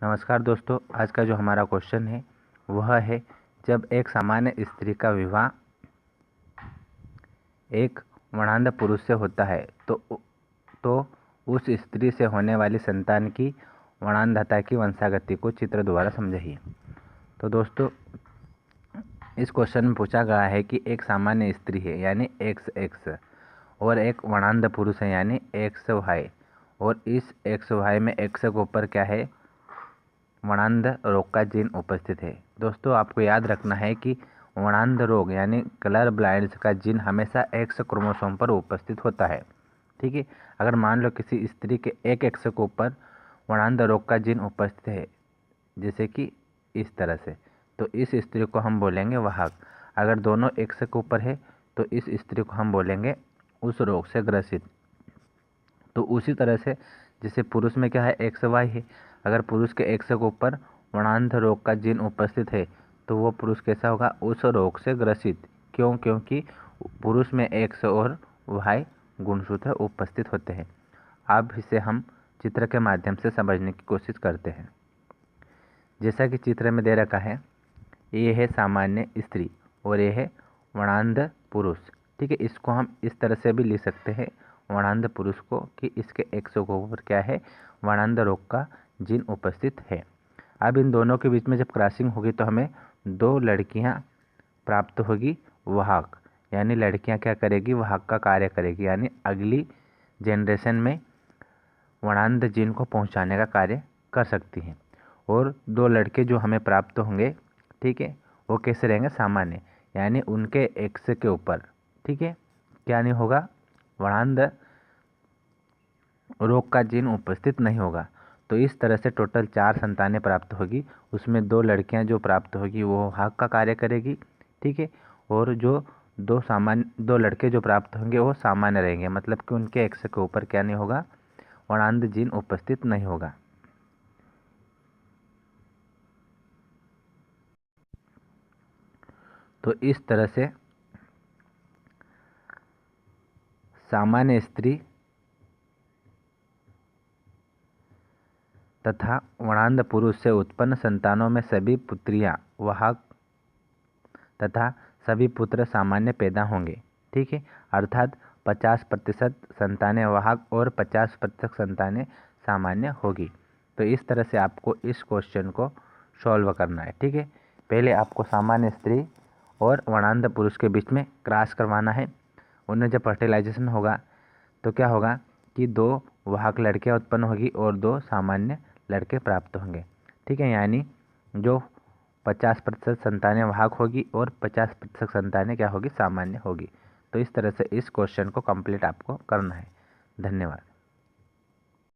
नमस्कार दोस्तों, आज का जो हमारा क्वेश्चन है वह है, जब एक सामान्य स्त्री का विवाह एक वर्णांध पुरुष से होता है तो उस स्त्री से होने वाली संतान की वर्णांधता की वंशागति को चित्र द्वारा समझाइए। तो दोस्तों, इस क्वेश्चन में पूछा गया है कि एक सामान्य स्त्री है यानी XX और एक वर्णांध पुरुष है यानी XY, और इस XY में X के ऊपर क्या है, वर्णांध रोग का जीन उपस्थित है। दोस्तों, आपको याद रखना है कि वर्णांध रोग यानी कलर ब्लाइंड्स का जीन हमेशा X क्रोमोसोम पर उपस्थित होता है। ठीक है, अगर मान लो किसी स्त्री के एक X के ऊपर वर्णांध रोग का जीन उपस्थित है, जैसे कि इस तरह से, तो इस स्त्री को हम बोलेंगे वाहक। अगर दोनों X के ऊपर है तो इस स्त्री को हम बोलेंगे उस रोग से ग्रसित। तो उसी तरह से जैसे पुरुष में क्या है, XY है, अगर पुरुष के X के ऊपर वर्णांध रोग का जीन उपस्थित है तो वो पुरुष कैसा होगा, उस रोग से ग्रसित। क्यों? क्योंकि पुरुष में X और Y गुणसूत्र उपस्थित होते हैं। अब इसे हम चित्र के माध्यम से समझने की कोशिश करते हैं। जैसा कि चित्र में दे रखा है, ये है सामान्य स्त्री और ये है वर्णांध पुरुष। ठीक है, इसको हम इस तरह से भी लिख सकते हैं वर्णांध पुरुष को कि इसके X के ऊपर क्या है, वर्णांध रोग का जीन उपस्थित है। अब इन दोनों के बीच में जब क्रॉसिंग होगी तो हमें दो लड़कियां प्राप्त होगी वाहक, यानी लड़कियां क्या करेगी, वाहक का कार्य करेगी, यानी अगली जनरेशन में वर्णांध जीन को पहुंचाने का कार्य कर सकती हैं। और दो लड़के जो हमें प्राप्त होंगे, ठीक है, वो कैसे रहेंगे, सामान्य, यानी उनके X के ऊपर, ठीक है, क्या नहीं होगा, वर्णांध रोग का जीन उपस्थित नहीं होगा। तो इस तरह से टोटल 4 संतानें प्राप्त होगी, उसमें 2 लड़कियां जो प्राप्त होगी वो वाहक का कार्य करेगी, ठीक है, और जो 2 लड़के जो प्राप्त होंगे वो सामान्य रहेंगे, मतलब कि उनके X के ऊपर क्या नहीं होगा, वर्णांध जीन उपस्थित नहीं होगा। तो इस तरह से सामान्य स्त्री तथा वर्णांध पुरुष से उत्पन्न संतानों में सभी पुत्रियां वाहक तथा सभी पुत्र सामान्य पैदा होंगे। ठीक है, अर्थात 50% संतानें वाहक और 50% संतानें सामान्य होगी। तो इस तरह से आपको इस क्वेश्चन को सॉल्व करना है। ठीक है, पहले आपको सामान्य स्त्री और वर्णांध पुरुष के बीच में क्रॉस करवाना है। उनमें जब फर्टिलाइजेशन होगा तो क्या होगा कि 2 वाहक लड़कियां उत्पन्न होगी और 2 सामान्य लड़के प्राप्त होंगे। ठीक है, यानी जो 50% संतानें वाहक होगी और 50% संतानें क्या होगी, सामान्य होगी। तो इस तरह से इस क्वेश्चन को कंप्लीट आपको करना है। धन्यवाद।